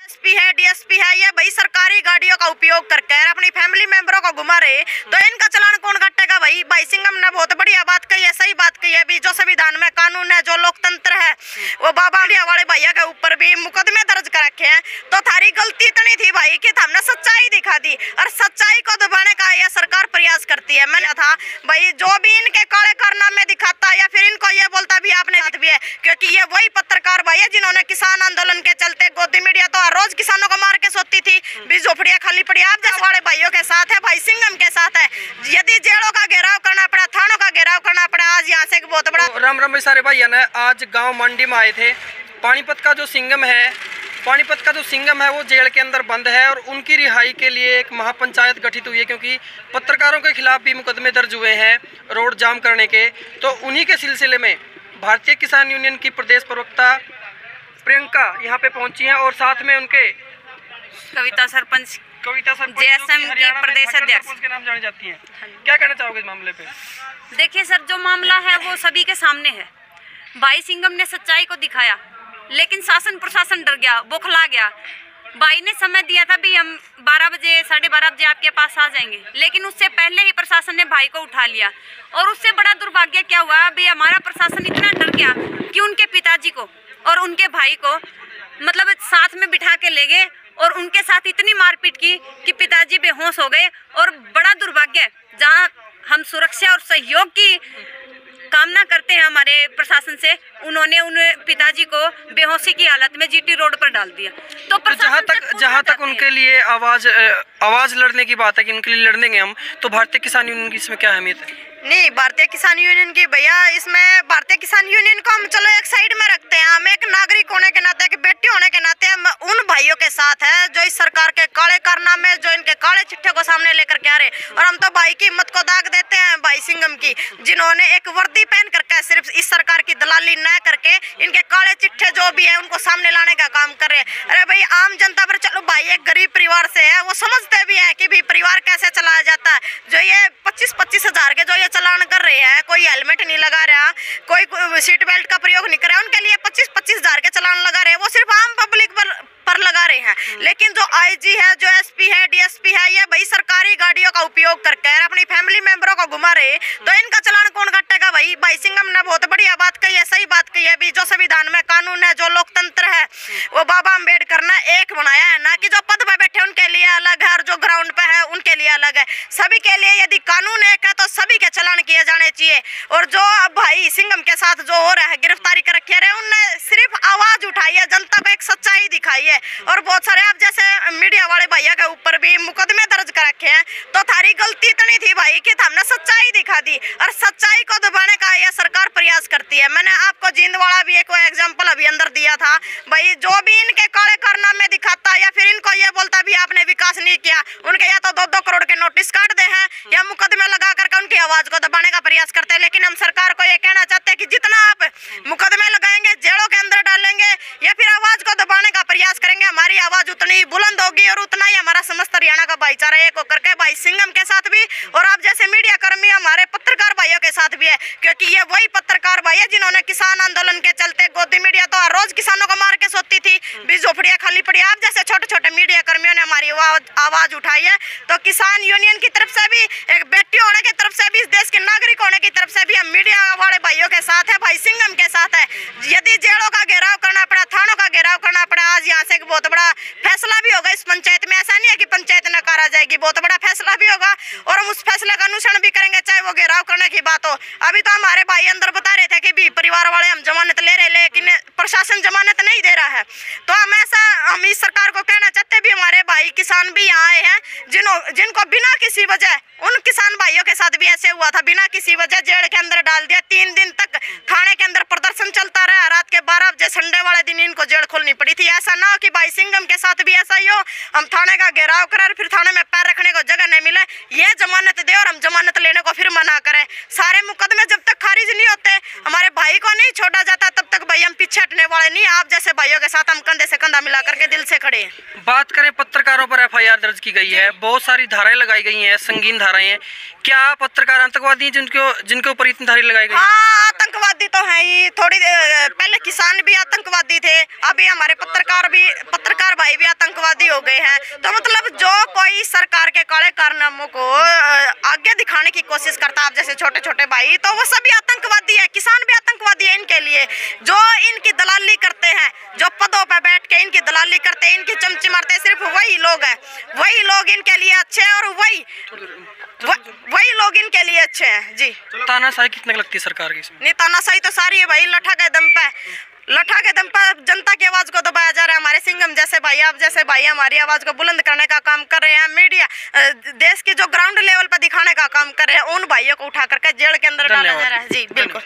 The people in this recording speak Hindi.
एसपी है, डीएसपी है, ये भाई सरकारी गाड़ियों का उपयोग करके अपनी फैमिली मेंबरों को घुमा रहे, तो इनका चालान कौन काटेगा? भाई सिंघम ने बहुत बढ़िया बात कही है, सही बात कही है। भी जो संविधान में कानून है, जो लोकतंत्र है, वो बाबा वाले भैया के ऊपर भी मुकदमे दर्ज कर रखे हैं। तो थारी गलती इतनी थी भाई कि हमने सच्चाई दिखा दी, और सच्चाई को दबाने का यह सरकार प्रयास करती है। मैंने था भाई जो भी इनके काले कारनामे दिखाता या फिर इनको ये बोलता भी आपने भी है, क्योंकि ये वही पत्रकार भाई है जिन्होंने किसान आंदोलन के चलते गोदी मीडिया तो हर रोज किसानों को मार के सोती थी, भी झोपड़ियां खाली पड़ी। आप जैसे वाले भाइयों के साथ है, भाई सिंघम के साथ है। यदि जेलों का घेराव करना पड़ा, थानों का घेराव करना पड़ा, आज यहाँ से बहुत बड़ा राम राम भाई सारे भाई ने आज गांव मंडी में आए थे। पानीपत का जो सिंघम है वो जेल के अंदर बंद है, और उनकी रिहाई के लिए एक महापंचायत गठित हुई है, क्योंकि पत्रकारों के खिलाफ भी मुकदमे दर्ज हुए हैं रोड जाम करने के। तो उन्हीं के सिलसिले में भारतीय किसान यूनियन की प्रदेश प्रवक्ता प्रियंका यहाँ पे पहुंची हैं, और साथ में उनके कविता सरपंच जेएसएम की प्रदेश अध्यक्ष के नाम जानी जाती हैं। क्या कहना चाहोगे इस मामले पे? देखिए सर, जो मामला है वो सभी के सामने है। भाई सिंघम ने सच्चाई को दिखाया, लेकिन शासन प्रशासन डर गया, बौखला गया। भाई ने समय दिया था भी हम 12 बजे 12:30 बजे आपके पास आ जाएंगे, लेकिन उससे पहले ही प्रशासन ने भाई को उठा लिया। और उससे बड़ा दुर्भाग्य क्या हुआ, अभी हमारा प्रशासन इतना डर गया कि उनके पिताजी को और उनके भाई को मतलब साथ में बिठा के ले गए, और उनके साथ इतनी मारपीट की कि पिताजी बेहोश हो गए। और बड़ा दुर्भाग्य, जहां हम सुरक्षा और सहयोग की कामना करते हैं हमारे प्रशासन से, उन्होंने उन पिताजी को बेहोशी की हालत में जीटी रोड पर डाल दिया। तो जहाँ तक उनके लिए आवाज लड़ने की बात है कि उनके लिए लड़ेंगे हम, तो भारतीय किसान यूनियन की इसमें क्या अहमियत है? नहीं, भारतीय किसान यूनियन की भैया, इसमें भारतीय किसान यूनियन को हम चलो एक साइड में रखते हैं। हम एक नागरिक होने के नाते, एक बेटी होने के नाते हम उन भाइयों के साथ है जो इस सरकार के काले कारनामे, जो इनके काले चिट्ठे को सामने लेकर के आ रहे। और हम तो भाई की हिम्मत को दाग देते हैं, भाई सिंघम की, जिन्होंने एक वर्दी पहन करके सिर्फ इस सरकार की दलाली न करके इनके काले चिट्ठे जो भी है उनको सामने लाने का काम कर रहे हैं। अरे भाई, आम जनता पर चलो भाई एक गरीब परिवार से है, वो समझते भी है कि भाई परिवार कैसे चलाया जाता है। जो ये 25-25 हजार के जो ये चालान कर रहे हैं, कोई हेलमेट नहीं लगा रहा, कोई सीट बेल्ट का प्रयोग नहीं कर रहा, उनके लिए 25-25 हजार के चालान लगा रहे हैं, वो सिर्फ आम पब्लिक पर लगा रहे हैं। लेकिन जो आईजी है, जो एसपी है, डीएसपी है, ये भाई सरकारी गाड़ियों का उपयोग करके अपनी फैमिली मेंबरों को घुमा रहे, तो इनका चालान कौन काटेगा? भाई सिंघम ने बहुत बढ़िया बात कही है, सही बात कही है। भी जो संविधान में कानून है, जो लोकतंत्र है, वो बाबा अम्बेडकर ने एक बनाया है, ना कि जो पद पे बैठे उनके लिए अलग है और जो ग्राउंड पे है उनके लिए अलग है। सभी के लिए यदि कानून एक है तो सभी के चालान किए जाने चाहिए। और जो भाई सिंघम के साथ जो हो रहा है, गिरफ्तारी कर रखी है, उनने सिर्फ आवाज उठाई है, जनता को एक सच्चाई दिखाई है। और बहुत सारे आप जैसे मीडिया वाले भैया के ऊपर भी मुकदमे दर्ज कर रखे हैं। तो थारी गलती इतनी थी भाई कि हमने सच्चाई दिखा दी, और सच्चाई को दबाने का यह सरकार प्रयास करती है। मैंने आपको जींदवाड़ा भी एक एग्जाम्पल अभी अंदर दिया था। भाई जो भी इनके काले कारनामे दिखाता या फिर इनको ये बोलता भी आपने विकास नहीं किया, उनके या तो 2-2 करोड़ के नोटिस काट दे हैं या मुकदमे लगा करके उनकी आवाज को दबाने का प्रयास करते हैं। लेकिन हम सरकार को ये कहना चाहते हैं कि जितना आप मुकदमे लगाएंगे, जेलों के अंदर डालेंगे या फिर आवाज को दबाने का प्रयास करेंगे, हमारी आवाज उतनी बुलंद होगी और उतना ही हमारा समस्त हरियाणा का भाईचारा एक होकर के भाई सिंघम के साथ भी और आप जैसे मीडिया कर्मी हमारे पत्रकार भाइयों के साथ भी है। क्योंकि ये वही पत्रकार भाई है जिन्होंने किसान आंदोलन के चलते गोदी मीडिया तो हर रोज किसानों को मार के सोती थी, भी झोपड़ियां खाली पड़ी। आप जैसे छोटे छोटे मीडिया कर्मियों ने हमारी आवाज उठाई है। तो किसान यूनियन की तरफ से भी, एक बेटी होने की तरफ से भी, इस देश के नागरिक होने की तरफ से भी हम मीडिया वाले भाइयों के साथ है, भाई सिंघम के साथ है। यदि जेलों का घेराव करना पड़ा, थानों का घेराव करना पड़ा, आज यहाँ से एक बहुत बड़ा फैसला भी होगा इस पंचायत में। ऐसा नहीं है कि पंचायत नकारा जाएगी, बहुत बड़ा फैसला भी होगा और हम उस फैसले का अनुसरण भी करेंगे, चाहे वो घेराव करने की बात हो। अभी तो हमारे भाई अंदर बता रहे थे कि भी परिवार वाले हम जमानत ले रहे, लेकिन प्रशासन जमानत नहीं दे रहा है। तो हम इस सरकार को कहना चाहते भी, हमारे भाई किसान भी यहाँ आए हैं जिनको बिना किसी वजह, उन किसान भाइयों के साथ भी ऐसे हुआ था, बिना किसी वजह जेल के अंदर डाल दिया। 3 दिन तक थाने के अंदर प्रदर्शन चलता रहा, रात के 12 बजे संडे वाले दिन इनको जेल खोलनी पड़ी थी। ऐसा ना हो कि भाई सिंघम के साथ भी ऐसा ही हो, हम थाने का घेराव करें फिर थाने में पैर रखने को जगह नहीं मिले, ये जमानत दे और हम जमानत लेने को फिर मना करें। सारे मुकदमे जब तक खारिज नहीं होते, हमारे भाई को नहीं छोड़ा जाता, तब तक भाई हम पीछे हटने वाले नहीं। आप जैसे भाइयों के साथ हम कंधे से कंधा मिला करके दिल से खड़े हैं। बात करें पत्रकारों पर एफआईआर दर्ज की गई है, बहुत सारी धाराएं लगाई गई हैं, संगीन धाराएं हैं। क्या पत्रकार आतंकवादी हैं जिनके ऊपर इतनी धाराएं लगाई गई? हाँ, आतंकवादी तो है ही। थोड़ी पहले किसान भी आतंकवादी थे, अभी हमारे पत्रकार भाई भी आतंकवादी हो गए हैं। तो मतलब जो कोई सरकार के काले कारनामों को आगे दिखाने की कोशिश करता है, आप जैसे छोटे छोटे भाई, तो वो सभी आतंकवादी है। किसान भी आतंकवादी है इनके लिए। जो इनकी दलाली करते हैं, जो पदों पर बैठ के इनकी दलाली करते हैं, इनकी चमची मारते हैं, सिर्फ वही लोग हैं, वही लोग इनके लिए अच्छे हैं और वही लोग इनके लिए अच्छे हैं जी। तानाशाही कितने लगती है सरकार की इसमें? नहीं, तानाशाही तो सारी है भाई। लठा के दम पर जनता की आवाज को दबाया जा रहा है। हमारे सिंघम जैसे भाई, आप जैसे भाई हमारी आवाज को बुलंद करने का काम कर रहे हैं। मीडिया देश की जो ग्राउंड लेवल पर दिखाने का काम कर रहे हैं, उन भाइयों को उठा करके जेल के अंदर डाला जा रहा है जी। बिल्कुल।